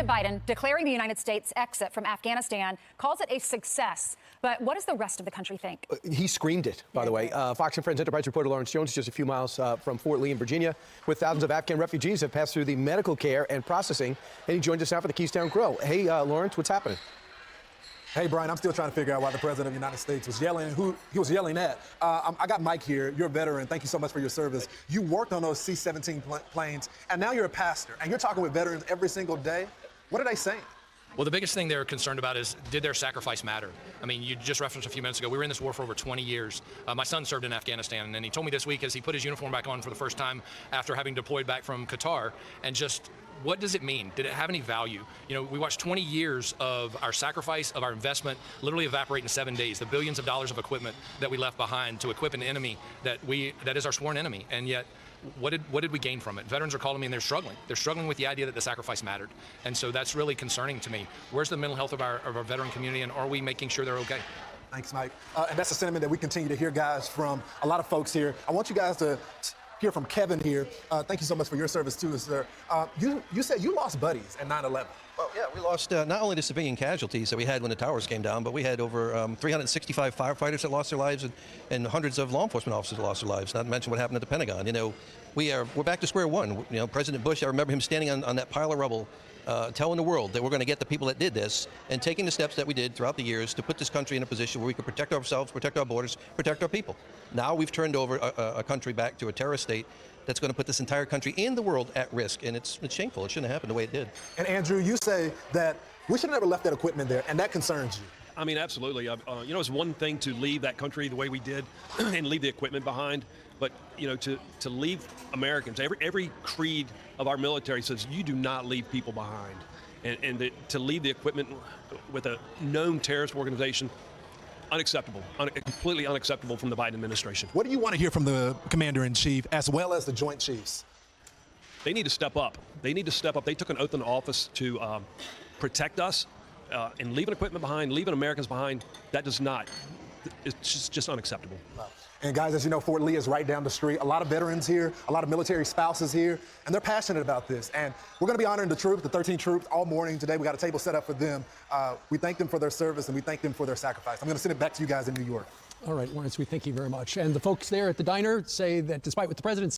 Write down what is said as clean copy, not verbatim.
President Biden, declaring the United States' exit from Afghanistan, calls it a success. But what does the rest of the country think? He screamed it, by the way. Fox and Friends Enterprise reporter Lawrence Jones, just a few miles from Fort Lee in Virginia, with thousands of Afghan refugees have passed through the medical care and processing. And he joins us now for the Keystone Grill. Hey, Lawrence, what's happening? Hey, Brian, I'm still trying to figure out why the President of the United States was yelling, who he was yelling at. I got Mike here. You're a veteran. Thank you so much for your service. You worked on those C-17 planes, and now you're a pastor, and you're talking with veterans every single day. What are they saying? Well, the biggest thing they're concerned about is, did their sacrifice matter? I mean, you just referenced a few minutes ago, we were in this war for over 20 years. My son served in Afghanistan, and he told me this week as he put his uniform back on for the first time after having deployed back from Qatar, and just, what does it mean? Did it have any value? You know, we watched 20 years of our sacrifice, of our investment, literally evaporate in 7 days. The billions of dollars of equipment that we left behind to equip an enemy that is our sworn enemy, and yet, what did we gain from it? Veterans are calling me and they're struggling. They're struggling with the idea that the sacrifice mattered. And so that's really concerning to me. Where's the mental health of our veteran community, and are we making sure they're okay? Thanks, Mike. And that's a sentiment that we continue to hear, guys, from a lot of folks here. I want you guys to hear from Kevin here. Thank you so much for your service too, sir. You said you lost buddies at 9/11. Well, yeah, we lost not only the civilian casualties that we had when the towers came down, but we had over 365 firefighters that lost their lives and hundreds of law enforcement officers that lost their lives, not to mention what happened at the Pentagon. You know, we're back to square one. You know, President Bush, I remember him standing on that pile of rubble, telling the world that we're going to get the people that did this, and taking the steps that we did throughout the years to put this country in a position where we could protect ourselves, protect our borders, protect our people. Now we've turned over a country back to a terrorist state that's going to put this entire country and the world at risk, and it's shameful. It shouldn't have happened the way it did. And Andrew, you say that we should have never left that equipment there, and that concerns you. I mean, absolutely. You know, it's one thing to leave that country the way we did and leave the equipment behind, but, you know, to leave Americans, every creed of our military says you do not leave people behind. And to leave the equipment with a known terrorist organization, unacceptable, completely unacceptable from the Biden administration. What do you want to hear from the Commander-in-Chief as well as the Joint Chiefs? They need to step up. They need to step up. They took an oath in office to protect us, and leaving equipment behind, leaving Americans behind, that does not, it's just unacceptable. And guys, as you know, Fort Lee is right down the street. A lot of veterans here, a lot of military spouses here, and they're passionate about this. And we're going to be honoring the troops, the 13 troops, all morning today. We got a table set up for them. We thank them for their service, and we thank them for their sacrifice. I'm going to send it back to you guys in New York. All right, Lawrence, we thank you very much. And the folks there at the diner say that despite what the president